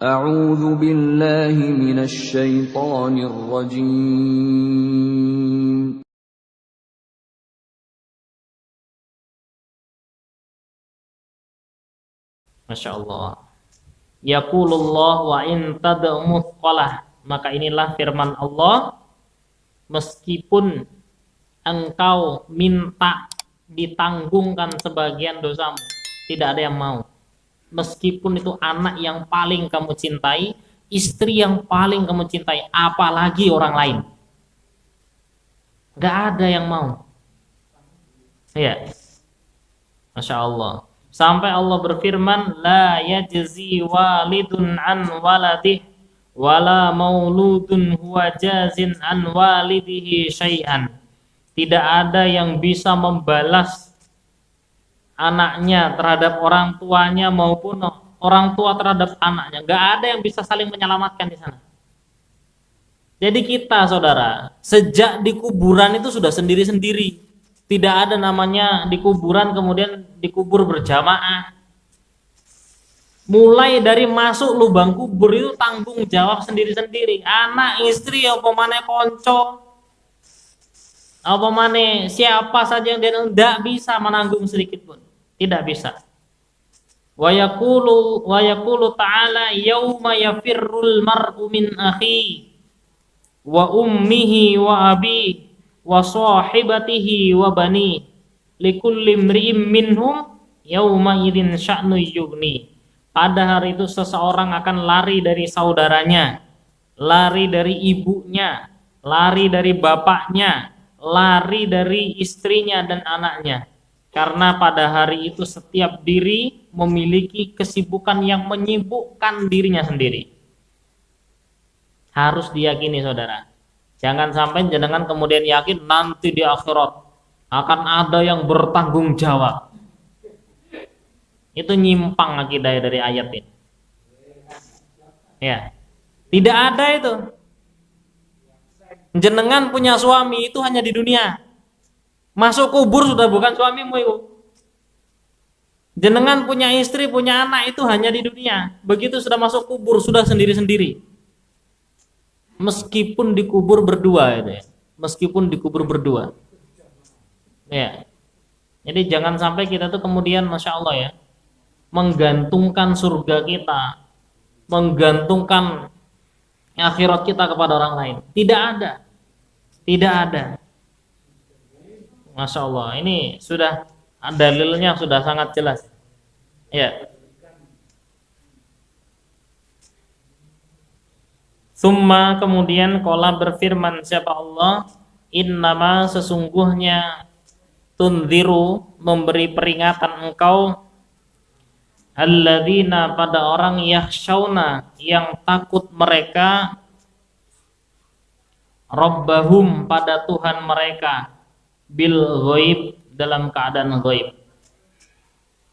أعوذ بالله من الشيطان الرجيم. Masya Allah. Yaqulullah wa in tad'u muthqalah. Maka inilah firman Allah, meskipun engkau minta ditanggungkan sebagian dosamu, tidak ada yang mau. Meskipun itu anak yang paling kamu cintai, istri yang paling kamu cintai, apalagi orang lain, gak ada yang mau. Ya, Masya Allah. Sampai Allah berfirman, la yajzi walidun an waladih wala mauludun huwa jazin an walidihi syai'an. Tidak ada yang bisa membalas anaknya terhadap orang tuanya maupun orang tua terhadap anaknya. Gak ada yang bisa saling menyelamatkan di sana. Jadi kita, saudara, sejak di kuburan itu sudah sendiri-sendiri. Tidak ada namanya di kuburan kemudian dikubur berjamaah. Mulai dari masuk lubang kubur itu tanggung jawab sendiri-sendiri. Anak, istri, apa mana konco, apa mana siapa saja yang dia tidak bisa menanggung sedikit pun. Tidak bisa. Wa yaqulu ta'ala yauma yafirrul mar'u min akhi wa ummihi wa abihi wa sahibatihi wa bani likulli imri'im minhum yauma idzin sya'nu yughni. Pada hari itu seseorang akan lari dari saudaranya, lari dari ibunya, lari dari bapaknya, lari dari istrinya dan anaknya. Karena pada hari itu setiap diri memiliki kesibukan yang menyibukkan dirinya sendiri. Harus diyakini, saudara. Jangan sampai jenengan kemudian yakin nanti di akhirat akan ada yang bertanggung jawab. Itu nyimpang akidah dari ayat ini. Ya. Tidak ada itu. Jenengan punya suami itu hanya di dunia. Masuk kubur sudah bukan suamimu itu. Jenengan punya istri, punya anak itu hanya di dunia. Begitu sudah masuk kubur sudah sendiri-sendiri. Meskipun dikubur berdua itu ya. Meskipun dikubur berdua. Ya. Jadi jangan sampai kita tuh kemudian Masya Allah ya, menggantungkan surga kita, menggantungkan akhirat kita kepada orang lain. Tidak ada. Tidak ada. Masya Allah. Ini sudah dalilnya sudah sangat jelas. Ya. Summa kemudian qala berfirman siapa Allah, innama sesungguhnya tunziru memberi peringatan engkau alladzina pada orang yakhshauna yang takut mereka rabbahum pada Tuhan mereka bil ghaib dalam keadaan ghaib.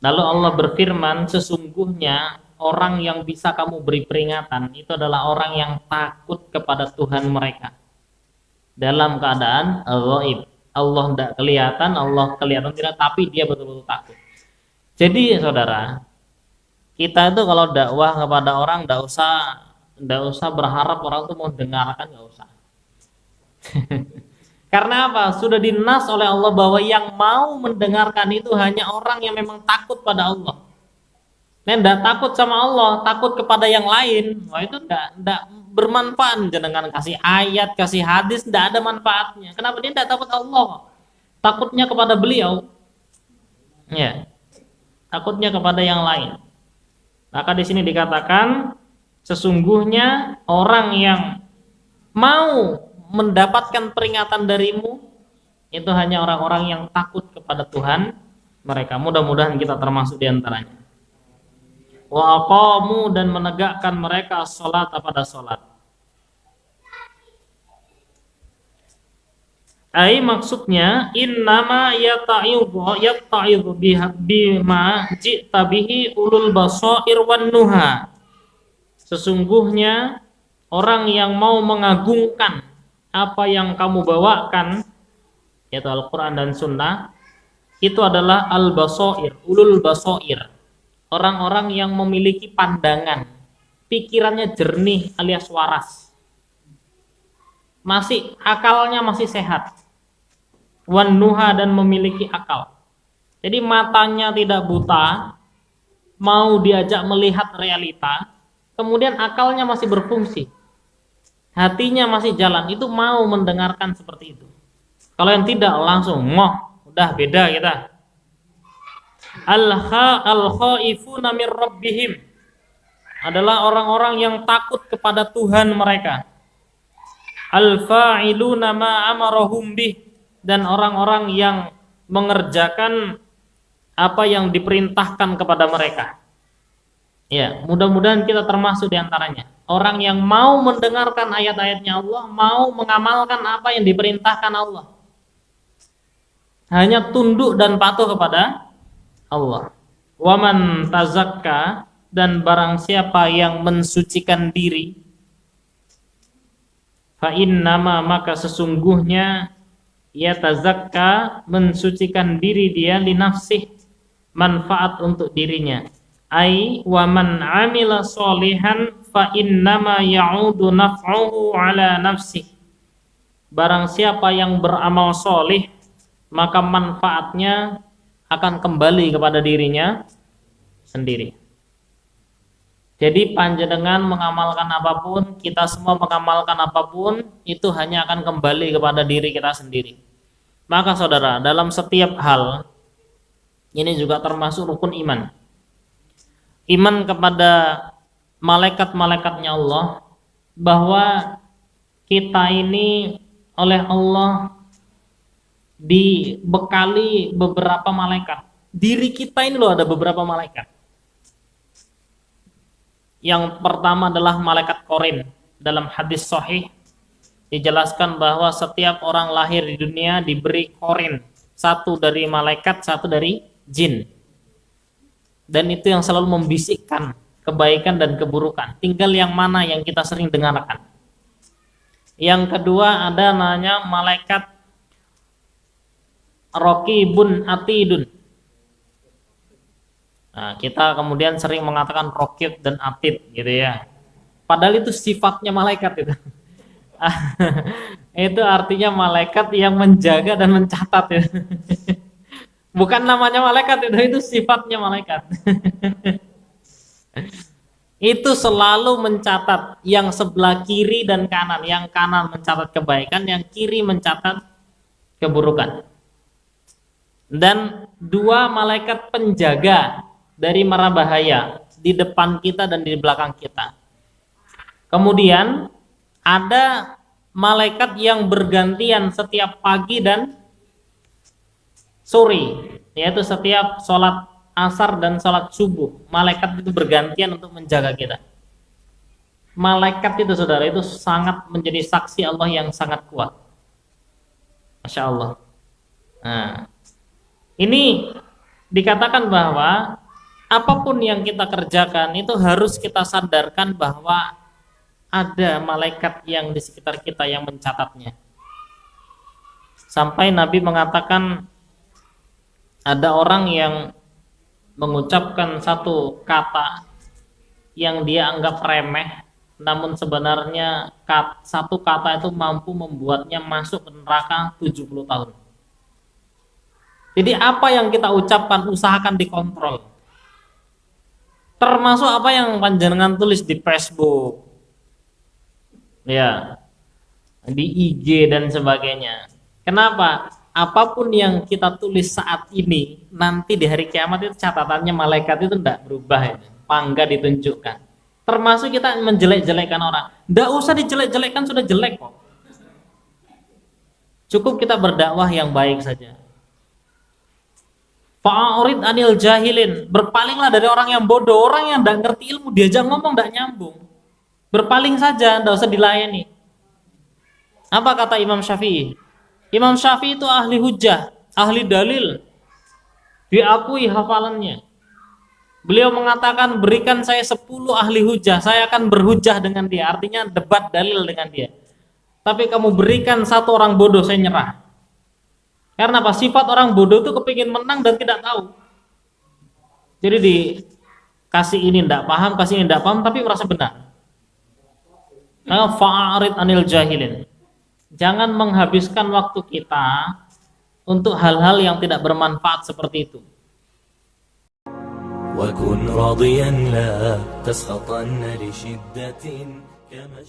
Lalu Allah berfirman, sesungguhnya orang yang bisa kamu beri peringatan itu adalah orang yang takut kepada Tuhan mereka dalam keadaan ghaib. Allah tidak kelihatan, Allah kelihatan tidak, tapi dia betul-betul takut. Jadi saudara, kita itu kalau dakwah kepada orang tidak usah berharap orang itu mau dengarkan, nggak usah. Karena apa? Sudah dinas oleh Allah bahwa yang mau mendengarkan itu hanya orang yang memang takut pada Allah. Nah, tidak takut sama Allah, takut kepada yang lain, wah itu tidak bermanfaat. Jangan kasih ayat, kasih hadis, tidak ada manfaatnya. Kenapa? Dia tidak takut Allah, takutnya kepada beliau. Ya, takutnya kepada yang lain. Maka di sini dikatakan sesungguhnya orang yang mau mendapatkan peringatan darimu itu hanya orang-orang yang takut kepada Tuhan mereka. Mudah-mudahan kita termasuk di antaranya. Wa aqamu dan menegakkan mereka salat pada salat. Ai maksudnya innama yata'idhu bima ji'ta bihi ulul basair wan nuha. Sesungguhnya orang yang mau mengagungkan apa yang kamu bawakan, yaitu Al-Quran dan Sunnah, itu adalah al-basair, ulul basair, orang-orang yang memiliki pandangan, pikirannya jernih alias waras. Masih akalnya masih sehat. Wan nuha, dan memiliki akal. Jadi matanya tidak buta, mau diajak melihat realita, kemudian akalnya masih berfungsi. Hatinya masih jalan, itu mau mendengarkan seperti itu. Kalau yang tidak langsung ngoh, udah beda kita. Al-khaifuna mir rabbihim, adalah orang-orang yang takut kepada Tuhan mereka. Al-fa'iluna ma amarahum bih, dan orang-orang yang mengerjakan apa yang diperintahkan kepada mereka. Ya, mudah-mudahan kita termasuk di antaranya. Orang yang mau mendengarkan ayat-ayatnya Allah, mau mengamalkan apa yang diperintahkan Allah. Hanya tunduk dan patuh kepada Allah. Waman tazakka, dan barang siapa yang mensucikan diri, fa innama, maka sesungguhnya ia tazakka, mensucikan diri dia, li nafsih, manfaat untuk dirinya. Ai wa man amila sholihan fa innama ya'udu naf'uhu ala nafsih. Barang siapa yang beramal solih, maka manfaatnya akan kembali kepada dirinya sendiri. Jadi panjenengan mengamalkan apapun, kita semua mengamalkan apapun, itu hanya akan kembali kepada diri kita sendiri. Maka saudara, dalam setiap hal, ini juga termasuk rukun iman. Iman kepada malaikat-malaikatnya Allah, bahwa kita ini oleh Allah dibekali beberapa malaikat. Diri kita ini loh ada beberapa malaikat. Yang pertama adalah malaikat Qorin. Dalam hadis sahih dijelaskan bahwa setiap orang lahir di dunia diberi Qorin, satu dari malaikat, satu dari jin. Dan itu yang selalu membisikkan kebaikan dan keburukan. Tinggal yang mana yang kita sering dengarkan. Yang kedua ada namanya malaikat Raqibun Atidun. Nah, kita kemudian sering mengatakan Raqib dan Atid gitu ya. Padahal itu sifatnya malaikat itu. Itu artinya malaikat yang menjaga dan mencatat ya. Bukan namanya malaikat itu sifatnya malaikat. Itu selalu mencatat yang sebelah kiri dan kanan. Yang kanan mencatat kebaikan, yang kiri mencatat keburukan. Dan dua malaikat penjaga dari mara bahaya di depan kita dan di belakang kita. Kemudian ada malaikat yang bergantian setiap pagi dan sore, yaitu setiap sholat asar dan sholat subuh. Malaikat itu bergantian untuk menjaga kita. Malaikat itu saudara, itu sangat menjadi saksi Allah yang sangat kuat. Masya Allah. Nah, ini dikatakan bahwa apapun yang kita kerjakan itu harus kita sadarkan bahwa ada malaikat yang di sekitar kita yang mencatatnya. Sampai Nabi mengatakan ada orang yang mengucapkan satu kata yang dia anggap remeh, namun sebenarnya satu kata itu mampu membuatnya masuk ke neraka 70 tahun. Jadi apa yang kita ucapkan usahakan dikontrol. Termasuk apa yang panjenengan tulis di Facebook, ya, di IG dan sebagainya. Kenapa? Apapun yang kita tulis saat ini, nanti di hari kiamat itu catatannya malaikat itu tidak berubah, pangga ditunjukkan. Termasuk kita menjelek-jelekkan orang. Tidak usah dijelek-jelekkan, sudah jelek kok. Cukup kita berdakwah yang baik saja. Fa'arid anil jahilin, berpalinglah dari orang yang bodoh. Orang yang tidak ngerti ilmu diajak ngomong tidak nyambung, berpaling saja, tidak usah dilayani. Apa kata Imam Syafi'i? Imam Syafi'i itu ahli hujjah, ahli dalil, diakui hafalannya. Beliau mengatakan, berikan saya 10 ahli hujjah, saya akan berhujjah dengan dia. Artinya debat dalil dengan dia. Tapi kamu berikan satu orang bodoh, saya nyerah. Karena apa? Sifat orang bodoh itu kepingin menang dan tidak tahu. Jadi kasih ini ndak paham, kasih ini ndak paham, tapi merasa benar. Fa'arid anil jahilin. Jangan menghabiskan waktu kita untuk hal-hal yang tidak bermanfaat seperti itu. وكن راضيا لا تسخطن لشدة كما